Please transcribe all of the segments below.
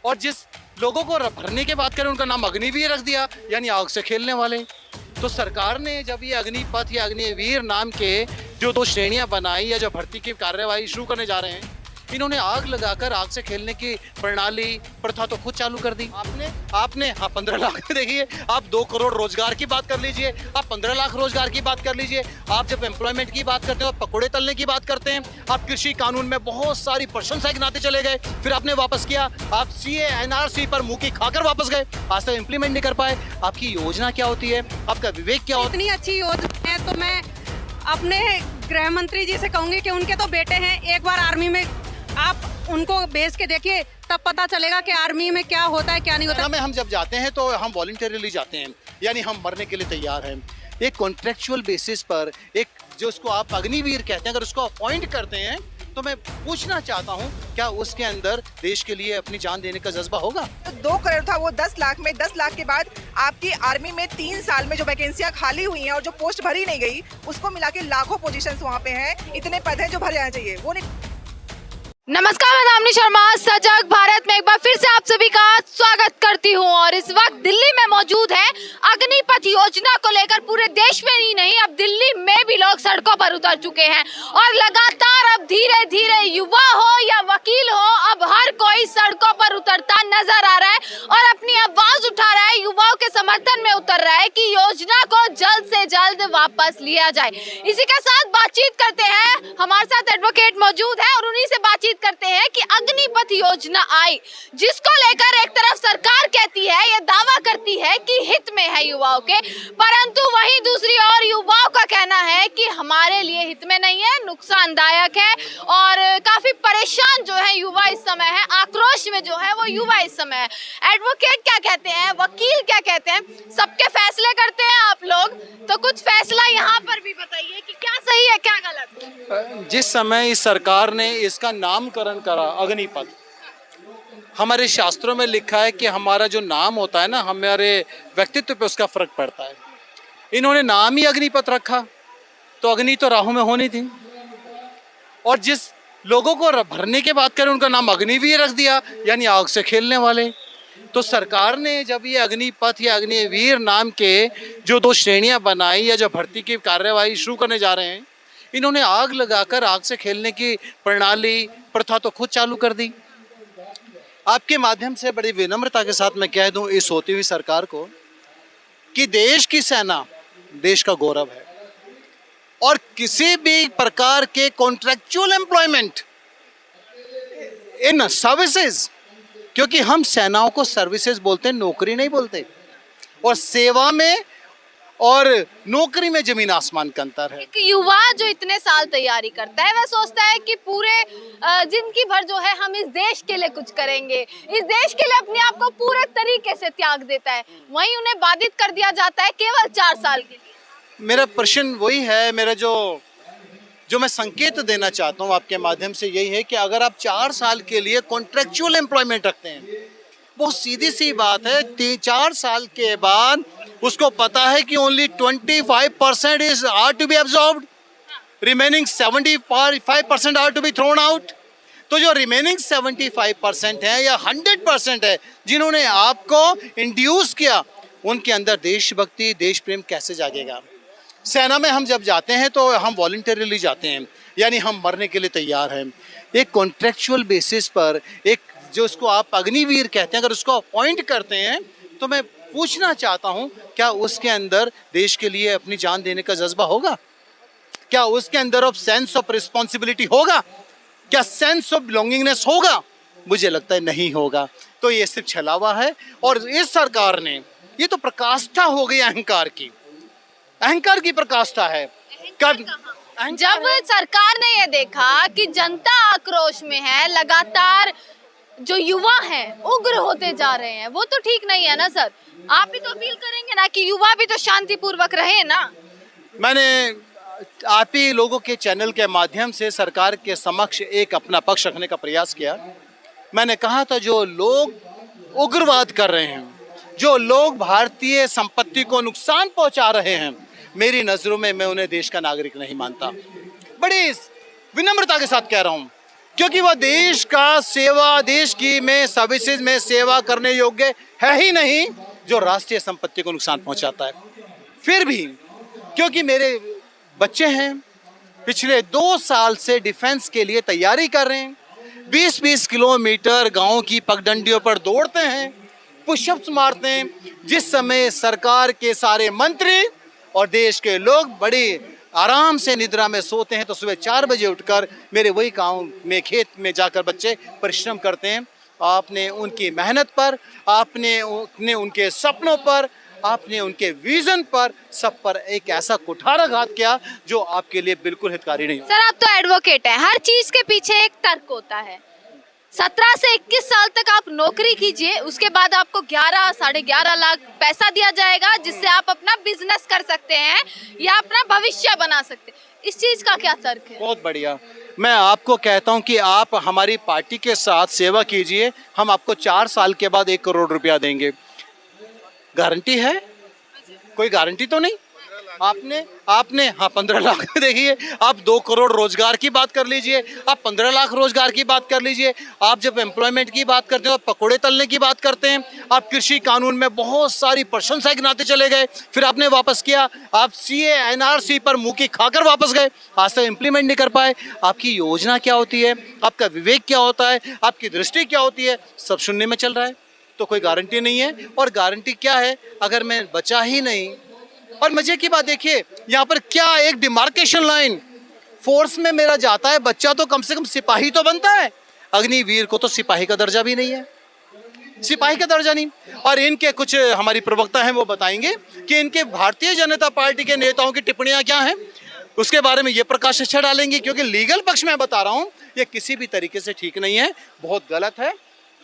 और जिस लोगों को भरने की बात करें उनका नाम अग्निवीर रख दिया, यानी आग से खेलने वाले। तो सरकार ने जब ये अग्निपथ या अग्निवीर नाम के जो दो श्रेणियां बनाई या जो भर्ती की कार्यवाही शुरू करने जा रहे हैं, इन्होंने आग लगाकर आग से खेलने की प्रणाली प्रथा तो खुद चालू कर दी। आपने हाँ 15 लाख में देखिए, आप 2 करोड़ रोजगार की बात कर लीजिए, आप 15 लाख रोजगार की बात कर लीजिए। आप जब एम्प्लॉयमेंट की बात करते हैं, आप पकौड़े तलने की बात करते हैं, आप कृषि कानून में बहुत सारी प्रशंसा गिनाते चले गए, फिर आपने वापस किया, आप सीए एनआरसी पर मुंह की खाकर वापस गए, आज तक इम्प्लीमेंट नहीं कर पाए। आपकी योजना क्या होती है, आपका विवेक क्या होता है? इतनी अच्छी योजना है तो मैं अपने गृह मंत्री जी से कहूंगी कि उनके तो बेटे हैं, एक बार आर्मी में आप उनको भेज के देखिए, तब पता चलेगा कि आर्मी में क्या होता है क्या नहीं होता। में हम जब जाते हैं तो हम वॉलंटरीली जाते हैं, यानी हम मरने के लिए तैयार हैं। एक कॉन्ट्रेक्चुअल बेसिस पर एक जो उसको आप अग्निवीर कहते हैं, अगर उसको अपॉइंट करते हैं तो मैं पूछना चाहता हूं, क्या उसके अंदर देश के लिए अपनी जान देने का जज्बा होगा? 2 करोड़ था वो 10 लाख में, 10 लाख के बाद आपकी आर्मी में 3 साल में जो वैकेंसियां खाली हुई हैं और जो पोस्ट भरी नहीं गई, उसको मिला के लाखों पोजीशंस वहाँ पे हैं, इतने पद हैं जो भरे जाने चाहिए, वो नहीं। नमस्कार, मैं दामिनी शर्मा सजग भारत में एक बार फिर से आप सभी का स्वागत करती हूं। और इस वक्त दिल्ली में मौजूद है अग्निपथ योजना को लेकर पूरे देश में ही नहीं, अब दिल्ली में भी लोग सड़कों पर उतर चुके हैं और लगातार अब धीरे धीरे युवा हो या वकील हो, अब हर कोई सड़कों पर उतरता नजर आ रहा है और अपनी आवाज उठा रहा है, युवाओं के समर्थन में उतर रहा है कि योजना को जल्द से जल्द वापस लिया जाए। इसी के साथ बातचीत करते हैं, हमारे साथ एडवोकेट मौजूद है और उन्हीं से बातचीत करते हैं कि अग्निपथ योजना आई, जिसको लेकर एक तरफ सरकार कहती है, ये दावा करती है कि हित में है युवाओं के, परंतु वहीं दूसरी ओर युवाओं का कहना है कि हमारे लिए हित में नहीं है, नुकसानदायक है और काफी परेशान जो है युवा इस समय है, आक्रोश में जो है वो युवा इस समय है। एडवोकेट क्या कहते हैं, वकील क्या कहते हैं, सबके फैसले करते हैं आप लोग, तो कुछ फैसला यहाँ पर भी बताइए कि क्या सही है क्या गलत। जिस समय इस सरकार ने इसका नामकरण करा अग्निपथ, हमारे शास्त्रों में लिखा है कि हमारा जो नाम होता है ना, हमारे व्यक्तित्व पे उसका फर्क पड़ता है। इन्होंने नाम ही अग्निपथ रखा, तो अग्नि तो राहों में होनी थी, और जिस लोगों को भरने की बात करें उनका नाम अग्निवीर रख दिया, यानी आग से खेलने वाले। तो सरकार ने जब ये अग्निपथ या अग्निवीर नाम के जो दो श्रेणियां बनाई या जो भर्ती की कार्यवाही शुरू करने जा रहे हैं, इन्होंने आग लगाकर आग से खेलने की प्रणाली प्रथा तो खुद चालू कर दी। आपके माध्यम से बड़ी विनम्रता के साथ मैं कह दूं इस होती हुई सरकार को कि देश की सेना देश का गौरव है, और किसी भी प्रकार के कॉन्ट्रैक्चुअल एम्प्लॉयमेंट इन सर्विसेज, क्योंकि हम सेनाओं को सर्विसेज बोलते हैं, नौकरी नहीं बोलते, और सेवा में और नौकरी में जमीन आसमान का अंतर है। एक युवा जो इतने साल तैयारी करता है वह सोचता है कि पूरे जिंदगी भर जो है हम इस देश के लिए कुछ करेंगे, इस देश के लिए अपने आप को पूरे तरीके से त्याग देता है, वहीं उन्हें बाधित कर दिया जाता है केवल 4 साल के लिए। मेरा प्रश्न वही है, मेरा जो मैं संकेत देना चाहता हूँ आपके माध्यम से यही है कि अगर आप 4 साल के लिए कॉन्ट्रैक्चुअल एम्प्लॉयमेंट रखते हैं, बहुत सीधी सी बात है, 3-4 साल के बाद उसको पता है कि only 25% is are to be absorbed, remaining 75% are to be thrown out. तो जो रिमेनिंग 75% है या 100% है जिन्होंने आपको इंड्यूस किया, उनके अंदर देशभक्ति देश प्रेम कैसे जागेगा? सेना में हम जब जाते हैं तो हम वॉलंटरीली जाते हैं, यानी हम मरने के लिए तैयार हैं। एक कॉन्ट्रेक्चुअल बेसिस पर एक जो उसको आप अग्निवीर कहते हैं, अगर उसको अपॉइंट करते हैं तो मैं पूछना चाहता हूं, क्या उसके अंदर देश के लिए अपनी जान देने का जज्बा होगा? क्या उसके अंदर ऑफ सेंस ऑफ रिस्पॉन्सिबिलिटी होगा? क्या सेंस ऑफ बिलोंगिंगनेस होगा? मुझे लगता है नहीं होगा। तो ये सिर्फ छलावा है, और इस सरकार ने ये तो प्रकाष्ठा हो गई अहंकार की प्रकाष्ठा है। जब सरकार ने ये देखा कि जनता आक्रोश में है, लगातार जो युवा हैं उग्र होते जा रहे हैं, वो तो ठीक नहीं है ना सर? आप भी तो अपील करेंगे ना कि युवा भी तो शांतिपूर्वक रहे ना? मैंने आप ही लोगों के चैनल के माध्यम से सरकार के समक्ष एक अपना पक्ष रखने का प्रयास किया। मैंने कहा था, जो लोग उग्रवाद कर रहे हैं, जो लोग भारतीय संपत्ति को नुकसान पहुंचा रहे हैं, मेरी नजरों में मैं उन्हें देश का नागरिक नहीं मानता। बड़ी विनम्रता के साथ कह रहा हूं, क्योंकि वह देश का सेवा, देश की में सर्विसेज में सेवा करने योग्य है ही नहीं, जो राष्ट्रीय संपत्ति को नुकसान पहुंचाता है। फिर भी क्योंकि मेरे बच्चे हैं, पिछले 2 साल से डिफेंस के लिए तैयारी कर रहे हैं, 20-20 किलोमीटर गांव की पगडंडियों पर दौड़ते हैं, पुशअप्स मारते हैं, जिस समय सरकार के सारे मंत्री और देश के लोग बड़ी आराम से निद्रा में सोते हैं, तो सुबह 4 बजे उठकर मेरे वही गांव में खेत में जाकर बच्चे परिश्रम करते हैं। आपने उनकी मेहनत पर, आपने उनके सपनों पर, आपने उनके विजन पर, सब पर एक ऐसा कुठाराघात किया जो आपके लिए बिल्कुल हितकारी नहीं हो। सर आप तो एडवोकेट हैं, हर चीज के पीछे एक तर्क होता है। 17 से 21 साल तक आप नौकरी कीजिए, उसके बाद आपको 11 साढ़े 11 लाख पैसा दिया जाएगा, जिससे आप अपना बिजनेस कर सकते हैं या अपना भविष्य बना सकते हैं। इस चीज का क्या तर्क है? बहुत बढ़िया। मैं आपको कहता हूं कि आप हमारी पार्टी के साथ सेवा कीजिए, हम आपको 4 साल के बाद 1 करोड़ रुपया देंगे। गारंटी है? कोई गारंटी तो नहीं। आपने हाँ 15 लाख देखिए, आप 2 करोड़ रोजगार की बात कर लीजिए, आप 15 लाख रोजगार की बात कर लीजिए। आप जब एम्प्लॉयमेंट की बात करते हो, पकोड़े तलने की बात करते हैं। आप कृषि कानून में बहुत सारी प्रशंसाएं गिनाते चले गए, फिर आपने वापस किया। आप CA NRC पर मुंह की खाकर वापस गए, आज तक इम्प्लीमेंट नहीं कर पाए। आपकी योजना क्या होती है, आपका विवेक क्या होता है, आपकी दृष्टि क्या होती है, सब शून्य में चल रहा है। तो कोई गारंटी नहीं है। और गारंटी क्या है अगर मैं बचा ही नहीं। और मजे की बात देखिए, यहाँ पर क्या एक डिमार्केशन लाइन, फोर्स में मेरा जाता है बच्चा तो कम से कम सिपाही तो बनता है, अग्निवीर को तो सिपाही का दर्जा भी नहीं है, सिपाही का दर्जा नहीं। और इनके कुछ हमारी प्रवक्ता हैं, वो बताएंगे कि इनके भारतीय जनता पार्टी के नेताओं की टिप्पणियां क्या हैं, उसके बारे में ये प्रकाश अच्छा डालेंगे। क्योंकि लीगल पक्ष में बता रहा हूँ, ये किसी भी तरीके से ठीक नहीं है, बहुत गलत है।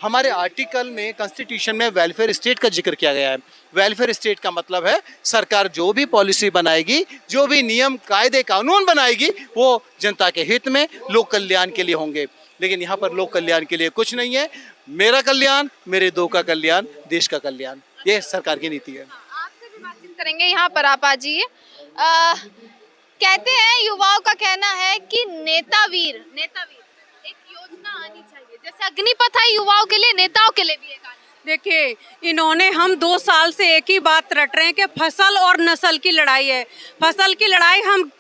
हमारे आर्टिकल में, कॉन्स्टिट्यूशन में वेलफेयर स्टेट का जिक्र किया गया है। वेलफेयर स्टेट का मतलब है सरकार जो भी पॉलिसी बनाएगी, जो भी नियम कायदे कानून बनाएगी, वो जनता के हित में, लोक कल्याण के लिए होंगे। लेकिन यहाँ पर लोक कल्याण के लिए कुछ नहीं है। मेरा कल्याण, मेरे 2 का कल्याण, देश का कल्याण, ये सरकार की नीति है। आपसे भी बातचीत करेंगे, यहाँ पर आप आ जाइए। कहते हैं, युवाओं का कहना है कि नेतावीर एक योजना आनी चाहिए, जैसे अग्निपथ है युवाओं के लिए, नेताओं के लिए भी एक आनी चाहिए। देखिए, इन्होंने हम 2 साल से एक ही बात रट रहे हैं कि फसल और नस्ल की लड़ाई है। फसल की लड़ाई हम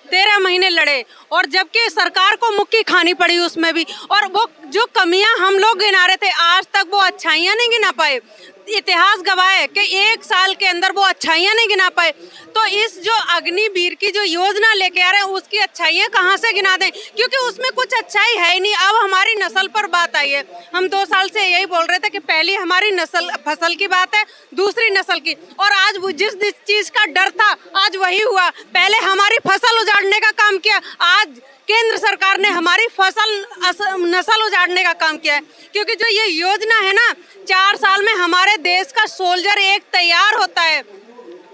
13 महीने लड़े, और जबकि सरकार को मुक्की खानी पड़ी उसमें भी। और वो जो कमियां हम लोग गिना रहे थे, आज तक वो अच्छाइयां नहीं गिना पाए। इतिहास गवाह है कि 1 साल के अंदर वो अच्छाइयां नहीं गिना पाए। तो इस जो अग्निवीर की जो योजना लेके आ रहे हैं, उसकी अच्छाइयां कहाँ से गिना दें, क्योंकि उसमें कुछ अच्छाई है ही नहीं। अब हमारी नस्ल पर बात आई है, हम 2 साल से यही बोल रहे थे कि पहली हमारी नस्ल फसल की बात है, दूसरी नस्ल की। और आज जिस चीज का डर था, आज वही हुआ। पहले हमारी फसल उजाड़ने का काम किया, आज केंद्र सरकार ने हमारी नस्ल उजाड़ने का काम किया है। क्योंकि जो ये योजना है ना, 4 साल में हमारे देश का सोल्जर एक तैयार होता है।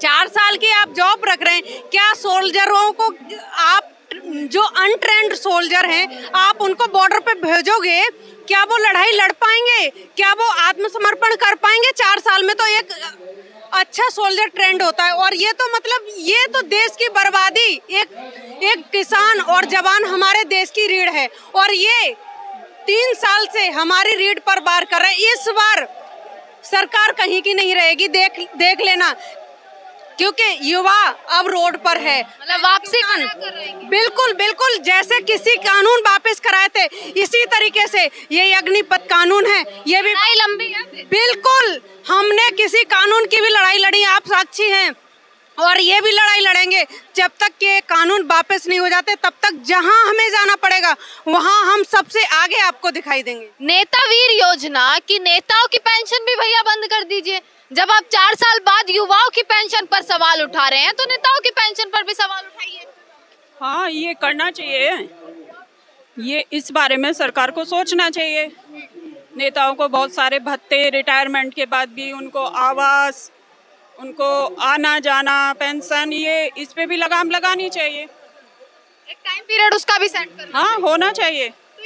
4 साल की आप जॉब रख रहे हैं, क्या सोल्जरों को आप जो अनट्रेंड सोल्जर हैं, आप उनको बॉर्डर पे भेजोगे, क्या वो लड़ाई लड़ पाएंगे, क्या वो आत्मसमर्पण कर पाएंगे? 4 साल में तो एक अच्छा सोल्जर ट्रेंड होता है। और ये तो मतलब ये तो देश की बर्बादी, एक किसान और जवान हमारे देश की रीढ़ है, और ये 3 साल से हमारी रीढ़ पर वार कर रहे हैं। इस बार सरकार कहीं की नहीं रहेगी, देख लेना, क्योंकि युवा अब रोड पर है। मतलब वापसी कर बिल्कुल बिल्कुल, जैसे किसी कानून वापस कराए थे, इसी तरीके से ये अग्निपथ कानून है, ये भी लंबी है। बिल्कुल, हमने किसी कानून की भी लड़ाई लड़ी, आप साक्षी हैं, और ये भी लड़ाई लड़ेंगे जब तक ये कानून वापस नहीं हो जाते। तब तक जहां हमें जाना पड़ेगा, वहां हम सबसे आगे आपको दिखाई देंगे। नेतावीर योजना की नेताओं की पेंशन भी भैया बंद कर दीजिए। जब आप 4 साल बाद युवाओं की पेंशन पर सवाल उठा रहे हैं, तो नेताओं की पेंशन पर भी सवाल उठाइए। हाँ, ये करना चाहिए, ये इस बारे में सरकार को सोचना चाहिए। नेताओं को बहुत सारे भत्ते, रिटायरमेंट के बाद भी उनको आवास, उनको आना जाना, पेंशन, ये इस पे भी लगाम लगानी चाहिए। एक टाइम पीरियड उसका भी सेट करना। हाँ, होना चाहिए। तो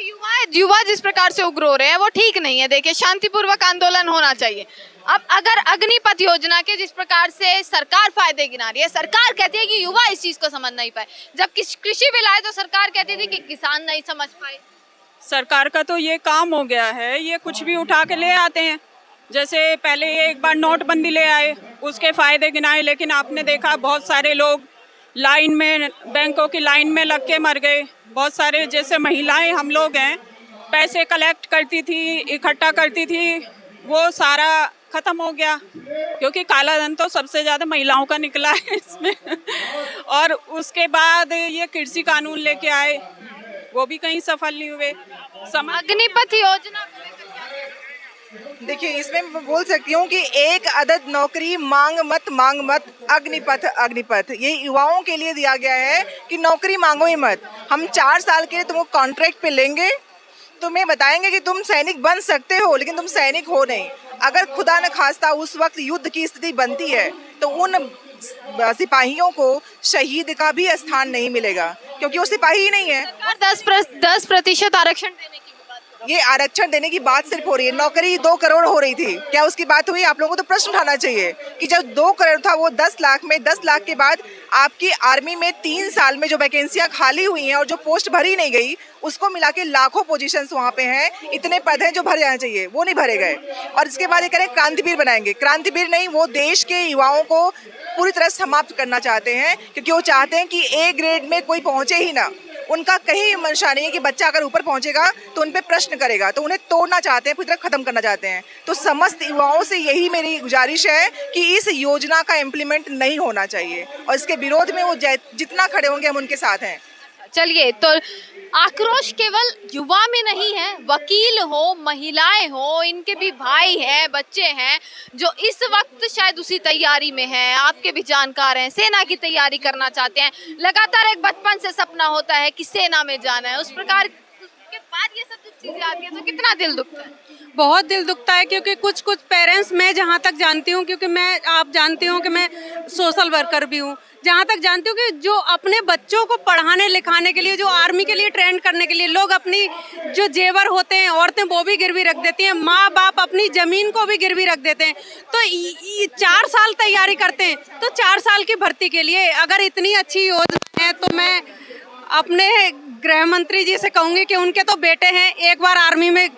युवा जिस प्रकार से उग्र हो रहे हैं, वो ठीक नहीं है। देखिए, शांतिपूर्वक आंदोलन होना चाहिए। अब अगर अग्निपथ योजना के जिस प्रकार से सरकार फायदे गिना रही है, सरकार कहती है कि युवा इस चीज को समझ नहीं पाए। जब कृषि बिल आए तो सरकार कहती थी कि किसान नहीं समझ पाए। सरकार का तो ये काम हो गया है, ये कुछ भी उठा के ले आते हैं। जैसे पहले ये एक बार नोटबंदी ले आए, उसके फायदे गिनाए, लेकिन आपने देखा बहुत सारे लोग लाइन में, बैंकों की लाइन में लग के मर गए। बहुत सारे जैसे महिलाएं हम लोग हैं, पैसे कलेक्ट करती थी, इकट्ठा करती थी, वो सारा खत्म हो गया, क्योंकि काला धन तो सबसे ज़्यादा महिलाओं का निकला है इसमें। और उसके बाद ये कृषि कानून लेके आए, वो भी कहीं सफल नहीं हुए। अग्निपथ योजना को लेकर क्या कहना है? देखिए, इसमें मैं बोल सकती हूँ कि एक अदद नौकरी मांग मत अग्निपथ अग्निपथ ये युवाओं के लिए दिया गया है कि नौकरी मांगो ही मत। हम 4 साल के लिए तुमको कॉन्ट्रैक्ट पे लेंगे, तुम्हें बताएंगे कि तुम सैनिक बन सकते हो, लेकिन तुम सैनिक हो नहीं। अगर खुदा न खास्ता उस वक्त युद्ध की स्थिति बनती है तो उन सिपाहियों को शहीद का भी स्थान नहीं मिलेगा, क्योंकि वो सिपाही ही नहीं है। और 10% आरक्षण देने की भी बात कर रही ये आरक्षण देने की बात सिर्फ हो रही है, नौकरी 2 करोड़ हो रही थी, क्या उसकी बात हुई? आप लोगों को तो प्रश्न उठाना चाहिए कि जब 2 करोड़ था वो 10 लाख में, 10 लाख के बाद आपकी आर्मी में 3 साल में जो वैकेंसियां खाली हुई हैं और जो पोस्ट भरी नहीं गई, उसको मिला के लाखों पोजीशंस वहाँ पे हैं, इतने पद हैं जो भर जाने चाहिए, वो नहीं भरे गए। और इसके बाद ये करें क्रांतिवीर बनाएंगे, क्रांतिवीर नहीं, वो देश के युवाओं को पूरी तरह समाप्त करना चाहते हैं, क्योंकि वो चाहते हैं कि ए ग्रेड में कोई पहुंचे ही ना। उनका कहीं मंशा नहीं है कि बच्चा अगर ऊपर पहुंचेगा तो उन पे प्रश्न करेगा, तो उन्हें तोड़ना चाहते हैं, पूरी तरह खत्म करना चाहते हैं। तो समस्त युवाओं से यही मेरी गुजारिश है कि इस योजना का इम्प्लीमेंट नहीं होना चाहिए, और इसके विरोध में वो जितना खड़े होंगे हम उनके साथ हैं। चलिए, तो आक्रोश केवल युवा में नहीं है, वकील हो, महिलाएं हो, इनके भी भाई हैं, बच्चे हैं जो इस वक्त शायद उसी तैयारी में हैं। आपके भी जानकार हैं, सेना की तैयारी करना चाहते हैं। लगातार एक बचपन से सपना होता है कि सेना में जाना है, उस प्रकार उसके बाद ये सब चीजें आती है तो कितना दिल दुखता है। बहुत दिल दुखता है, क्योंकि कुछ पेरेंट्स, मैं जहाँ तक जानती हूँ, क्योंकि मैं, आप जानती हूँ कि मैं सोशल वर्कर भी हूँ, जहाँ तक जानती हूँ कि जो अपने बच्चों को पढ़ाने लिखाने के लिए, जो आर्मी के लिए ट्रेन करने के लिए लोग अपनी जो जेवर होते हैं, औरतें वो भी गिरवी रख देती हैं, माँ बाप अपनी जमीन को भी गिरवी रख देते हैं। तो 4 साल तैयारी करते हैं, तो 4 साल की भर्ती के लिए अगर इतनी अच्छी योजना है, तो मैं अपने गृह मंत्री जी से कहूँगी कि उनके तो बेटे हैं, एक बार आर्मी में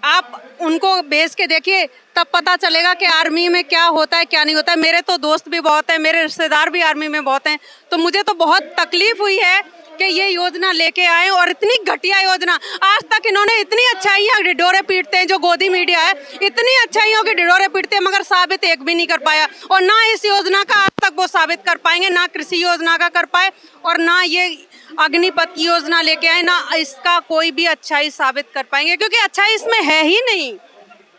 आप उनको भेज के देखिए, तब पता चलेगा कि आर्मी में क्या होता है, क्या नहीं होता है। मेरे तो दोस्त भी बहुत हैं, मेरे रिश्तेदार भी आर्मी में बहुत हैं, तो मुझे तो बहुत तकलीफ हुई है कि ये योजना लेके आए, और इतनी घटिया योजना। आज तक इन्होंने इतनी अच्छाइयाँ डिडोरे पीटते हैं, जो गोदी मीडिया है, इतनी अच्छाइयों के डिडोरे पीटते हैं, मगर साबित एक भी नहीं कर पाया। और ना इस योजना का आज तक वो साबित कर पाएंगे, ना कृषि योजना का कर पाए, और ना ये अग्निपथ योजना लेके आए, ना इसका कोई भी अच्छाई साबित कर पाएंगे, क्योंकि अच्छाई इसमें है ही नहीं।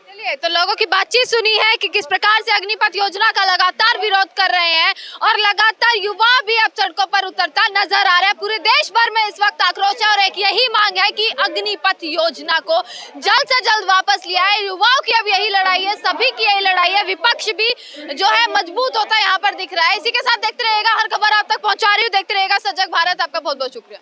चलिए, तो लोगों की बातचीत सुनी है कि किस प्रकार से अग्निपथ योजना का लगातार विरोध कर रहे हैं, और लगातार युवा भी अब सड़कों पर उतरता नजर आ रहा है। पूरे देश भर में इस वक्त आक्रोश है, और एक यही मांग है कि अग्निपथ योजना को जल्द से जल्द वापस लिया है। युवाओं की अब यही लड़ाई है, सभी की यही लड़ाई है। विपक्ष भी जो है मजबूत होता है यहाँ पर दिख रहा है। इसी के साथ देखते रहिएगा, हर खबर आप तक पहुंचा रही हूँ, देखते रहिएगा सजग भारत। आपका बहुत बहुत शुक्रिया।